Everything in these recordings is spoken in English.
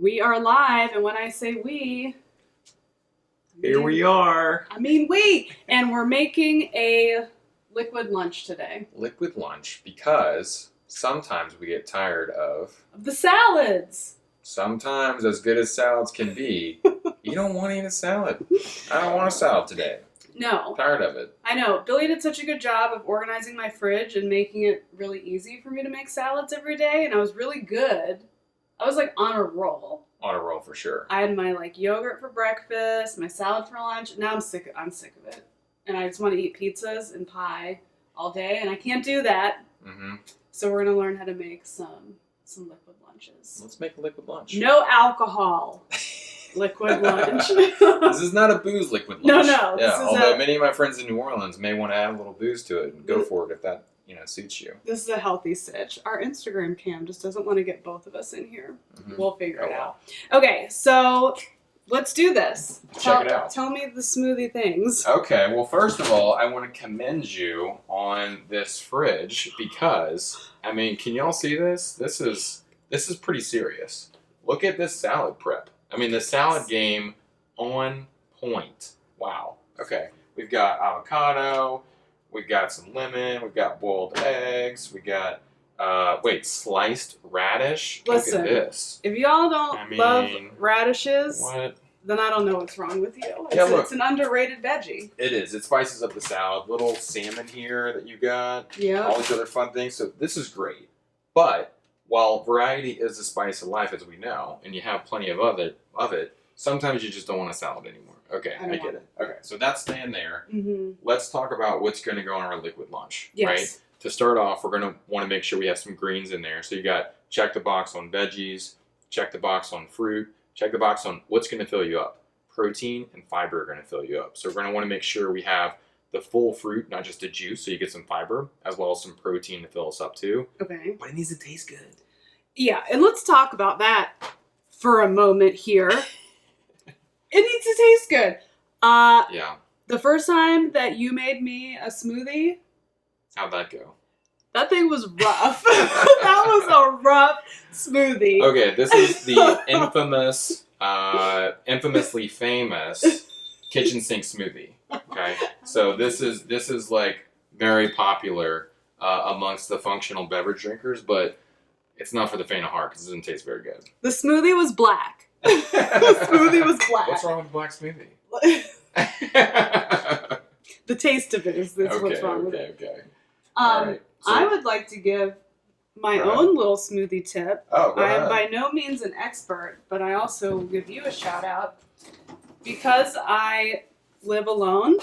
We are live, and when I say we, here we are. I mean we, and we're making a liquid lunch today. Liquid lunch, because sometimes we get tired of the salads. Sometimes, as good as salads can be, you don't want to eat a salad. I don't want a salad today. No. Tired of it. I know. Billy did such a good job of organizing my fridge and making it really easy for me to make salads every day, and I was really good. I was like on a roll. On a roll for sure. I had my yogurt for breakfast, my salad for lunch. Now I'm sick of it. And I just want to eat pizzas and pie all day, and I can't do that. Mm-hmm. So we're going to learn how to make some liquid lunches. Let's make a liquid lunch. No alcohol. Liquid lunch. This is not a booze liquid lunch. No. Yeah, although many of my friends in New Orleans may want to add a little booze to it and go for it if that suits you. This is a healthy sitch. Our Instagram cam just doesn't want to get both of us in here. Mm-hmm. We'll figure it out. Okay, so let's do this. Check it out. Tell me the smoothie things. Okay, well, first of all, I want to commend you on this fridge because, I mean, can y'all see this? This is pretty serious. Look at this salad prep. I mean, the salad game on point. Wow. Okay, we've got avocado, we've got some lemon, we've got boiled eggs, we got, sliced radish. Listen, look at this. If y'all don't love radishes, what? Then I don't know what's wrong with you. It's an underrated veggie. It is. It spices up the salad. Little salmon here that you got. Yeah. All these other fun things. So this is great. But while variety is the spice of life, as we know, and you have plenty of it, sometimes you just don't want a salad anymore. Okay, I get it. Okay, so that's staying there. Mm-hmm. Let's talk about what's going to go on our liquid lunch. Yes. Right? To start off, we're going to want to make sure we have some greens in there. So you got check the box on veggies, check the box on fruit, check the box on what's going to fill you up. Protein and fiber are going to fill you up. So we're going to want to make sure we have the full fruit, not just a juice, so you get some fiber, as well as some protein to fill us up too. Okay. But it needs to taste good. Yeah, and let's talk about that for a moment here. It needs to taste good. Yeah. The first time that you made me a smoothie, how'd that go? That thing was rough. That was a rough smoothie. Okay, this is the infamously famous kitchen sink smoothie. Okay, so this is like very popular amongst the functional beverage drinkers, but it's not for the faint of heart because it doesn't taste very good. The smoothie was black. The smoothie was black. What's wrong with black smoothie? The taste of it is what's wrong with it. Okay. All right. So, I would like to give my own little smoothie tip. Oh, go ahead. I am by no means an expert, but I also will give you a shout out. Because I live alone,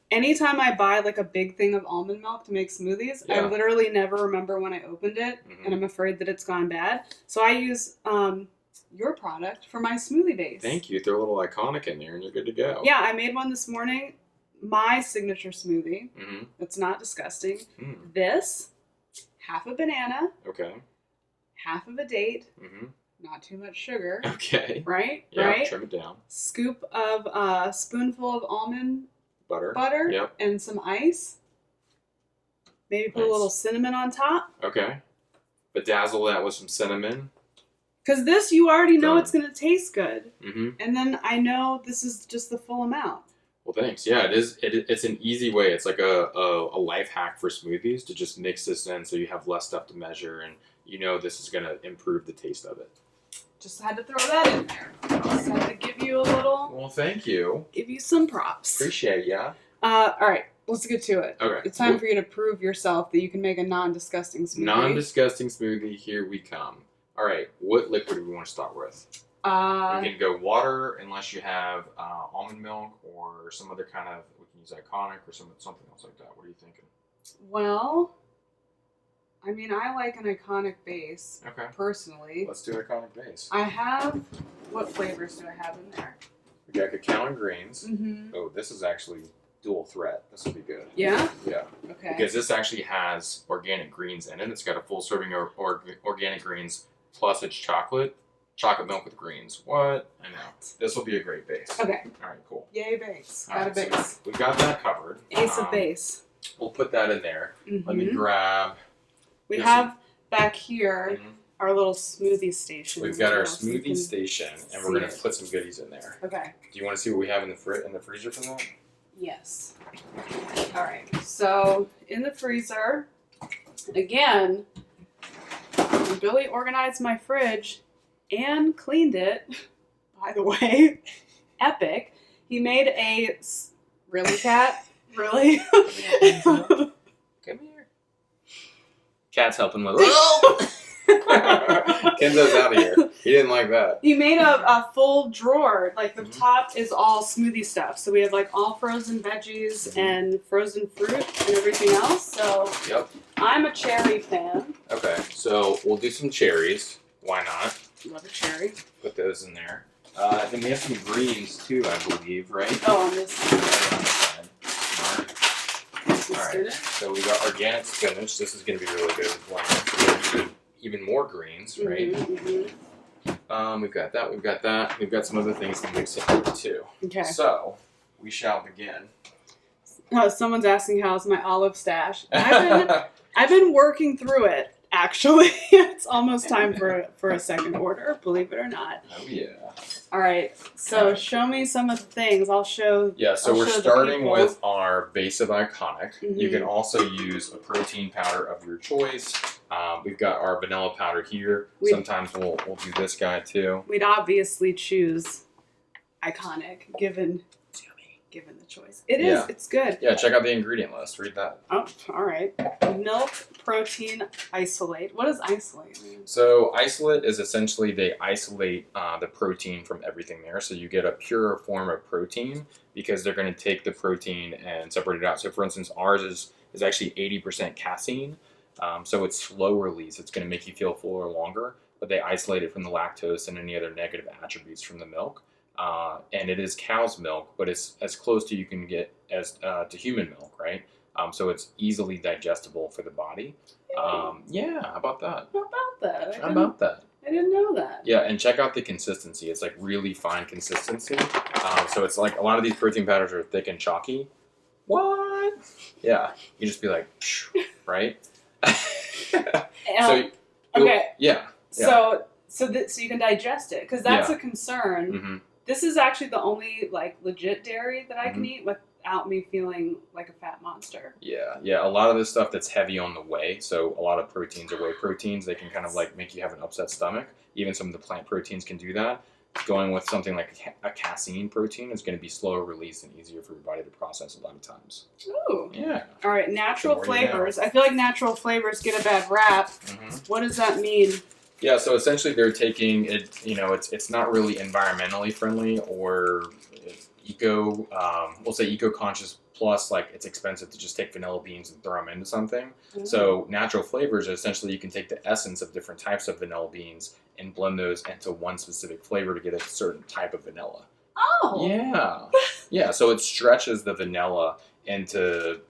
anytime I buy a big thing of almond milk to make smoothies, I literally never remember when I opened it, and I'm afraid that it's gone bad. So I use your product for my smoothie base. Thank you. Throw a little iconic in there and you're good to go. Yeah, I made one this morning. My signature smoothie. It's not disgusting. This, half a banana. Okay. Half of a date. Not too much sugar. Okay. Right? Yeah, right? Trim it down. Scoop of spoonful of almond butter. Yep. And some ice. Maybe put a little cinnamon on top. Okay. Bedazzle that with some cinnamon. Because this, you already know it's going to taste good. And then I know this is just the full amount. Well, thanks. Yeah, it is. It's an easy way. It's like a life hack for smoothies to just mix this in so you have less stuff to measure and you know this is going to improve the taste of it. Just had to throw that in there. Just had to give you a little... Well, thank you. Give you some props. Appreciate ya. All right, let's get to it. Okay. It's time for you to prove yourself that you can make a non-disgusting smoothie. Non-disgusting smoothie, here we come. All right, what liquid do we want to start with? You can go water unless you have almond milk or some other kind of, we can use iconic or something else like that. What are you thinking? Well, I mean, I like an iconic base. Okay. Personally. Let's do iconic base. I have, what flavors do I have in there? We got Cacao Greens. Oh, this is actually dual threat. This will be good. Yeah? Yeah. Okay. Because this actually has organic greens in it. It's got a full serving of organic greens plus it's chocolate milk with greens. What? I know. This will be a great base. Okay. All right, cool. Yay, base. Got a base. So we've got that covered. Ace of base. We'll put that in there. Let me grab. We have back here our little smoothie station. We've got our so you smoothie can station, and we're see going to it. put some goodies in there. Okay. Do you want to see what we have in the freezer for that? Yes. All right. So in the freezer, again, Billy organized my fridge and cleaned it. By the way, epic. He made a really cat. Really? Come here. Cat's helping with. Kenzo's out of here. He didn't like that. He made a full drawer. Like the Mhm. top is all smoothie stuff. So we have like all frozen veggies and frozen fruit and everything else. So Yep. I'm a cherry fan. Okay, so we'll do some cherries. Why not? Love a cherry. Put those in there. Then we have some greens too, I believe, right? Oh, on this. All right. So we got organic spinach. This is going to be really good with blending. Even more greens, right? Mm-hmm. We've got that. We've got that. We've got some other things to mix in too. Okay. So we shall begin. Oh, someone's asking how's my olive stash. I've been working through it. Actually, it's almost time for a second order. Believe it or not. Oh yeah. All right. So Okay. show me some of the things. I'll show. Yeah, so I'll we're show the starting people. with our base of Iconic. You Mhm. can also use a protein powder of your choice. We've got our vanilla powder here. Sometimes we'll do this guy too. We'd obviously choose Iconic, given the choice. It is. Yeah. It's good. Yeah, check out the ingredient list. Read that. Oh, all right. Milk protein isolate. What does isolate mean? So isolate is essentially they isolate the protein from everything there. So you get a pure form of protein because they're going to take the protein and separate it out. So for instance, ours is actually 80% casein. So it's slow release. It's going to make you feel fuller longer, but they isolate it from the lactose and any other negative attributes from the milk. And it is cow's milk, but it's as close to you can get as to human milk, right? So it's easily digestible for the body. Yeah, how about that? How about that? How about that? I didn't know that. Yeah, and check out the consistency. It's like really fine consistency. So it's like a lot of these protein powders are thick and chalky. What? Yeah, you just be like, right? So okay. Yeah. So you can digest it because that's Yeah. a concern. Mm-hmm. This is actually the only like legit dairy that I can eat without me feeling like a fat monster. Yeah. A lot of this stuff that's heavy on the whey. So a lot of proteins are whey proteins. They can kind of like make you have an upset stomach. Even some of the plant proteins can do that. Going with something like a casein protein is going to be slower release and easier for your body to process a lot of times. Ooh. Yeah. All right, natural The more you know. flavors. I feel like natural flavors get a bad rap. Mm-hmm. What does that mean? Yeah, so essentially they're taking it, it's not really environmentally friendly or we'll say eco-conscious plus like it's expensive to just take vanilla beans and throw them into something. So natural flavors are essentially you can take the essence of different types of vanilla beans and blend those into one specific flavor to get a certain type of vanilla. Oh. Yeah. Yeah, so it stretches the vanilla into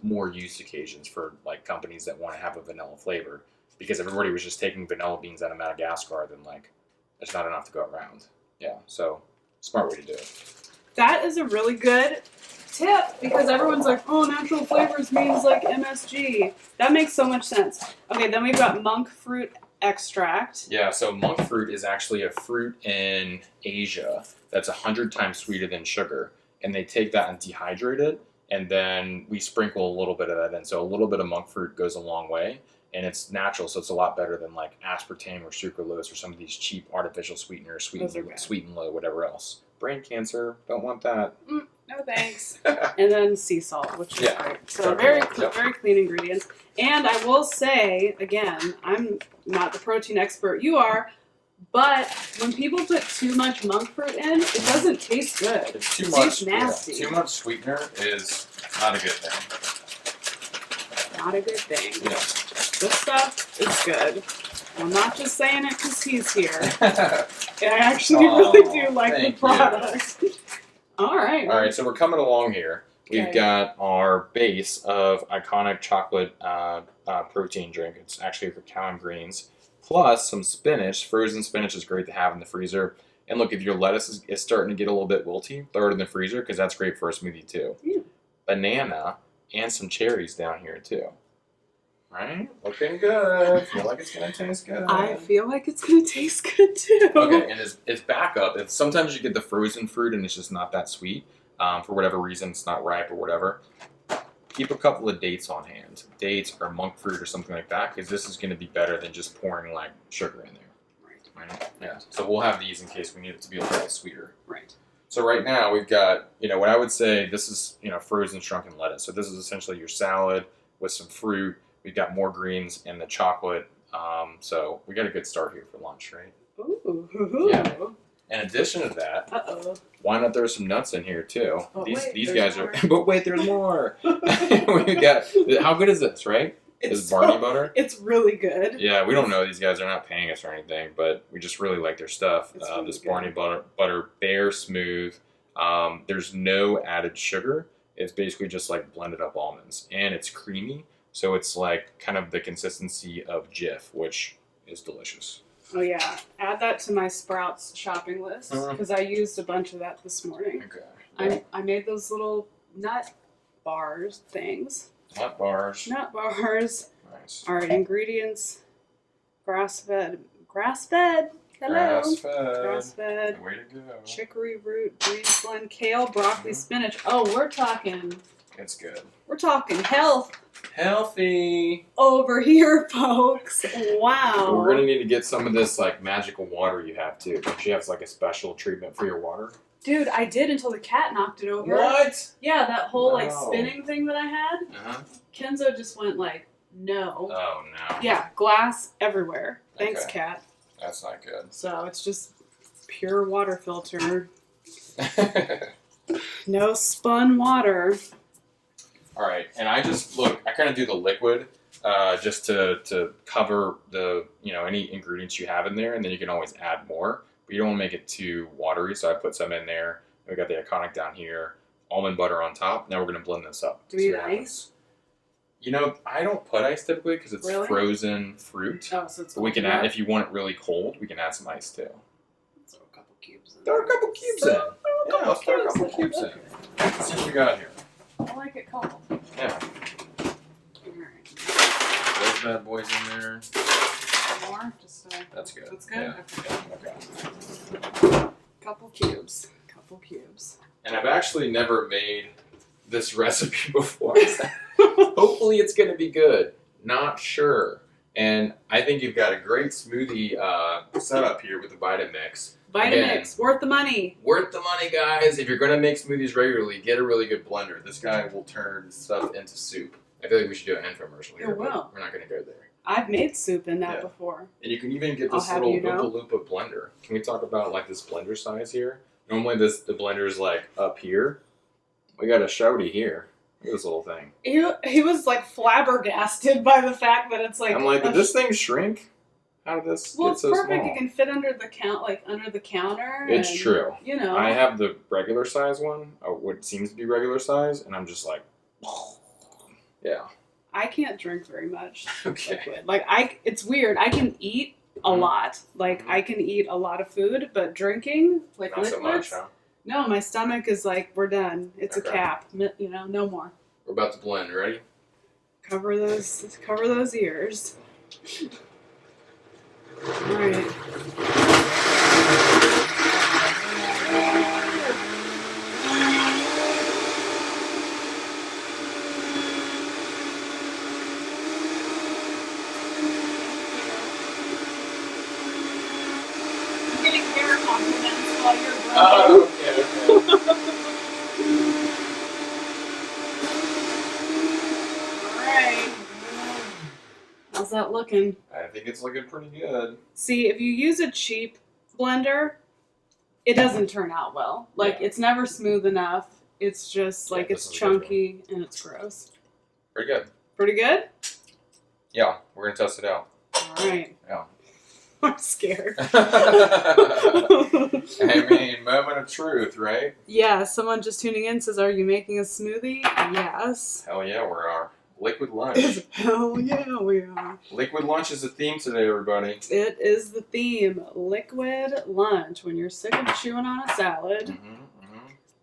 more use occasions for like companies that want to have a vanilla flavor. Because everybody was just taking vanilla beans out of Madagascar, then like there's not enough to go around. Yeah, so smart way to do it. That is a really good tip because everyone's like, oh, natural flavors means like MSG. That makes so much sense. Okay, then we've got monk fruit extract. Yeah, so monk fruit is actually a fruit in Asia that's 100 times sweeter than sugar, and they take that and dehydrate it, and then we sprinkle a little bit of that in. So a little bit of monk fruit goes a long way. And it's natural, so it's a lot better than like aspartame or sucralose or some of these cheap artificial sweeteners, sweet and low, whatever else. Brain cancer, don't want that. No thanks. And then sea salt, which is great. So very clean ingredients. And I will say again, I'm not the protein expert you are, but when people put too much monk fruit in, it doesn't taste good. It's too It much. tastes nasty. Yeah, too much sweetener is not a good thing. Not a good thing. Yeah. This stuff is good. I'm not just saying it because he's here. I actually really do like the product. All right. All right, so we're coming along here. Okay. We've got our base of Iconic chocolate protein drink. It's actually Cacao Greens, plus some spinach. Frozen spinach is great to have in the freezer. And look, if your lettuce is starting to get a little bit wilty, throw it in the freezer because that's great for a smoothie too. Yeah. Banana and some cherries down here too. Right? Looking good. Feel like it's gonna taste good. I feel like it's gonna taste good too. Okay, and its backup. It's sometimes you get the frozen fruit and it's just not that sweet. For whatever reason, it's not ripe or whatever. Keep a couple of dates on hand, dates or monk fruit or something like that, because this is going to be better than just pouring like sugar in there. Right. Yeah. So we'll have these in case we need it to be a little sweeter. Right. So right now we've got, what I would say, this is, frozen shrunken lettuce. So this is essentially your salad with some fruit. We've got more greens and the chocolate. So we got a good start here for lunch, right? Ooh. Yeah. In addition to that, why not throw some nuts in here too? Oh, these guys are. But wait, there's more. We got. How good is this, right? It's Barney butter. It's really good. Yeah, we don't know these guys. They're not paying us or anything, but we just really like their stuff. Really this good. Barney butter, bare smooth. There's no added sugar. It's basically just like blended up almonds, and it's creamy, so it's like kind of the consistency of Jif, which is delicious. Oh yeah, add that to my Sprouts shopping list because I used a bunch of that this morning. Okay. I made those little nut bars things. Nut bars. Nice. All right, ingredients: grass fed. Hello. Grass fed. Way to go. Chicory root, greens blend, kale, broccoli, spinach. Oh, we're talking. It's good. We're talking health. Healthy. Over here, folks. Wow. We're gonna need to get some of this like magical water you have too. Don't you have like a special treatment for your water? Dude, I did until the cat knocked it over. What? Yeah, that whole like No. spinning thing that I had. Kenzo just went like, no. Oh no. Yeah, glass everywhere. Thanks, Okay. cat. That's not good. So it's just pure water filter. No spun water. All right, and I kind of do the liquid just to cover the any ingredients you have in there, and then you can always add more. But you don't want to make it too watery, so I put some in there. We got the iconic down here, almond butter on top. Now we're gonna blend this up. Do we need ice? I don't put ice typically because it's Really? frozen fruit. Oh, so it's But we can add, if you want it really cold, we can add some ice too. Throw a couple cubes in. Throw a couple cubes in. Yeah, let's throw a couple cubes in. Let's see what we got here. I like it cold. Yeah. Alright. Those bad boys in there. More? Just That's good. That's good? Yeah. Okay. Okay. Couple cubes. And I've actually never made this recipe before. Hopefully it's going to be good. Not sure. And I think you've got a great smoothie setup here with the vitamix. Vitamix, worth the money. Worth the money, guys. If you're going to make smoothies regularly, get a really good blender. This guy will turn stuff into soup. I feel like we should do an infomercial here, but we're not going to go there. I've made soup in that before. And you can even get this little Loompa blender. Can we talk about like this blender size here? Normally the blender is like up here. We got a shouty here. Look at this little thing. He was like flabbergasted by the fact that it's like. I'm like, did this thing shrink? How did this get so perfect. small? It can fit under the counter. It's and, true. I have the regular size one, or what seems to be regular size, and I'm just like, yeah. I can't drink very much Okay. liquid. Like it's weird. I can eat a lot. Like I can eat a lot of food, but drinking like Not liquids. so much, huh? No, my stomach is like, we're done. It's Okay. a cap. No more. We're about to blend. Ready? Cover those ears. All right. I'm getting hair compliments while you're blending. Oh, okay. Alright. How's that looking? I think it's looking pretty good. See, if you use a cheap blender, it doesn't turn out well. Like, it's never smooth enough. It's just, like, it's chunky and it's gross. Pretty good. Pretty good? Yeah, we're going to test it out. Alright. Yeah. I'm scared. I mean, moment of truth, right? Yeah, someone just tuning in says, are you making a smoothie? Yes. Hell yeah, we are. Liquid lunch. Hell yeah, we are. Liquid lunch is the theme today, everybody. It is the theme, liquid lunch, when you're sick of chewing on a salad.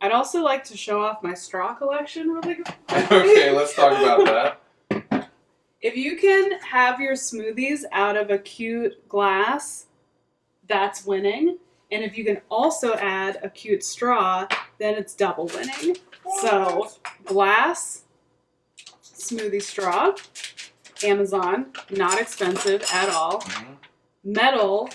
I'd also like to show off my straw collection really quick. Okay, let's talk about that. If you can have your smoothies out of a cute glass, that's winning. And if you can also add a cute straw, then it's double winning. So, glass, smoothie straw, Amazon, not expensive at all. Mm-hmm. Metal,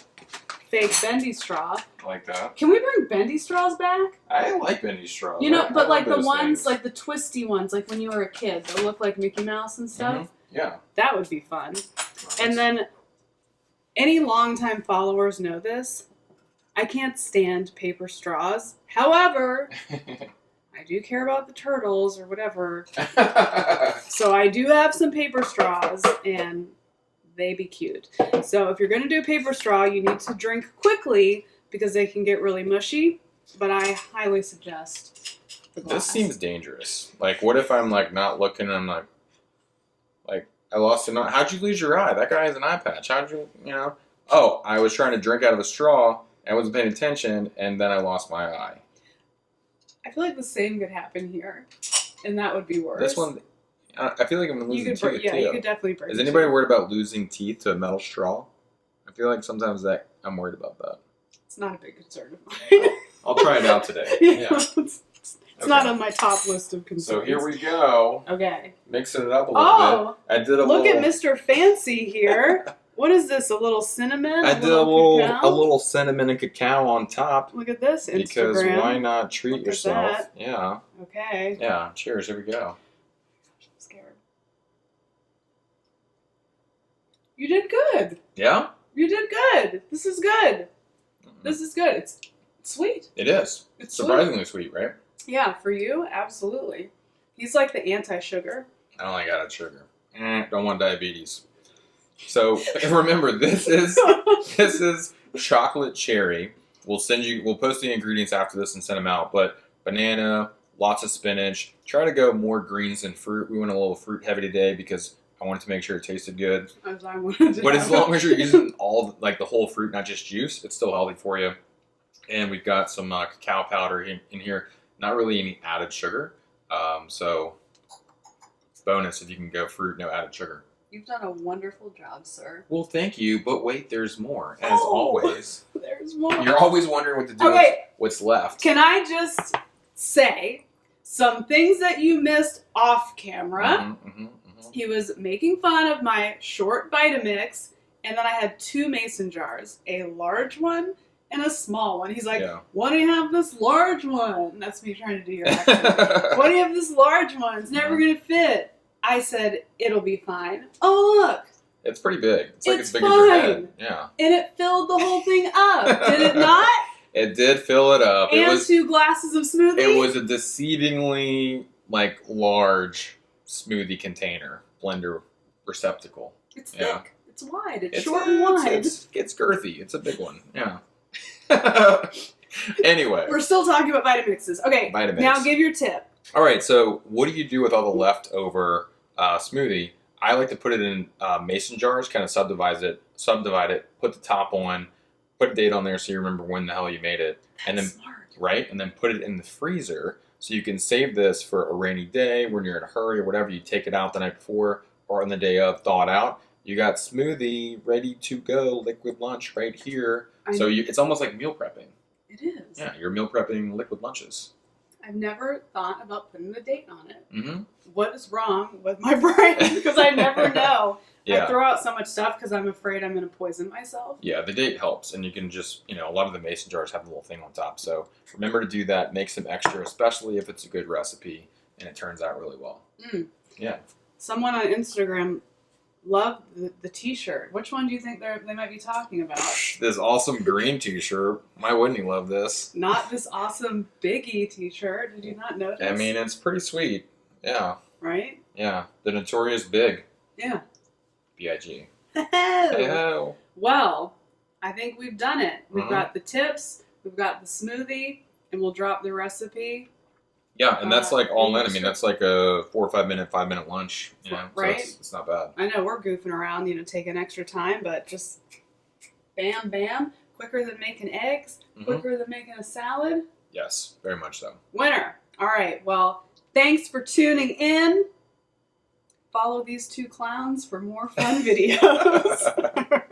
fake bendy straw. I like that. Can we bring bendy straws back? I like bendy straws. You know, I but love like the those ones, things. like the twisty ones, like when you were a kid, that look like Mickey Mouse and stuff. Mm-hmm. Yeah. That would be fun. Nice. And then, any longtime followers know this. I can't stand paper straws. However, I do care about the turtles or whatever. So I do have some paper straws, and they be cute. So if you're going to do a paper straw, you need to drink quickly because they can get really mushy. But I highly suggest the glass. This seems dangerous. Like, what if I'm like not looking and I'm like I lost an eye. How'd you lose your eye? That guy has an eye patch. How'd you, Oh, I was trying to drink out of a straw. I wasn't paying attention, and then I lost my eye. I feel like the same could happen here, and that would be worse. This one, I feel like I'm losing teeth too. You could definitely break. Is anybody worried about losing teeth to a metal straw? I feel like sometimes that I'm worried about that. It's not a big concern of mine. I'll try it out today. Yeah. Yeah. It's not on my top list of concerns. So here we go. Okay. Mixing it up a little bit. I did a look at Mr. Fancy here. What is this? A little cinnamon? I did a little cinnamon and cacao on top. Look at this, Instagram. Because why not treat yourself? That. Yeah. Okay. Yeah. Cheers. Here we go. I'm scared. You did good. Yeah? You did good. This is good. This is good. It's sweet. It is. It's surprisingly sweet, right? Yeah, for you, absolutely. He's like the anti-sugar. I don't like added sugar. Don't want diabetes. So remember, this is chocolate cherry. We'll post the ingredients after this and send them out. But banana, lots of spinach. Try to go more greens than fruit. We went a little fruit heavy today because I wanted to make sure it tasted good. As I wanted to. But as long as you're using all the whole fruit, not just juice, it's still healthy for you. And we've got some cacao powder in here. Not really any added sugar. So bonus if you can go fruit, no added sugar. You've done a wonderful job, sir. Well, thank you, but wait, there's more. As always. There's more. You're always wondering what to do with what's left. Can I just say some things that you missed off camera? He was making fun of my short Vitamix, and then I had 2 mason jars, a large one and a small one. He's like, why do you have this large one? That's me trying to do your accent. Why do you have this large one? It's never going to fit. I said, it'll be fine. Oh, look. It's pretty big. It's like as big fine. as your head. Yeah. And it filled the whole thing up. Did it not? It did fill it up. And it was 2 glasses of smoothie? It was a deceivingly, large smoothie container. Blender receptacle. It's thick. It's wide. It's short and wide. It's girthy. It's a big one. Yeah. Anyway. We're still talking about Vitamixes. Okay. Vitamix. Now give your tip. All right. So what do you do with all the leftover smoothie? I like to put it in mason jars, kind of subdivide it, put the top on, put a date on there so you remember when the hell you made it. That's smart. Right? And then put it in the freezer so you can save this for a rainy day when you're in a hurry or whatever. You take it out the night before or on the day of, thaw it out. You got smoothie ready to go, liquid lunch right here. So it's almost like meal prepping. It is. Yeah, you're meal prepping liquid lunches. I've never thought about putting the date on it. Mm-hmm. What is wrong with my brain? Because I never know. Yeah. I throw out so much stuff because I'm afraid I'm going to poison myself. Yeah, the date helps. And you can just, a lot of the mason jars have a little thing on top. So remember to do that. Make some extra, especially if it's a good recipe and it turns out really well. Mm. Yeah. Someone on Instagram loved the t-shirt. Which one do you think they might be talking about? This awesome green t-shirt. Why wouldn't he love this? Not this awesome Biggie t-shirt. Did you not notice? I mean, it's pretty sweet. Yeah. Right? Yeah. The Notorious Big. Yeah. B.I.G. Hey-ho. Well, I think we've done it. We've got the tips, we've got the smoothie, and we'll drop the recipe. Yeah, and that's all in. I mean, that's like a 4 or 5 minute lunch. Right? So it's not bad. I know we're goofing around, taking extra time, but just bam, bam, quicker than making eggs, quicker than making a salad. Yes, very much so. Winner. All right. Well, thanks for tuning in. follow these two clowns for more fun videos.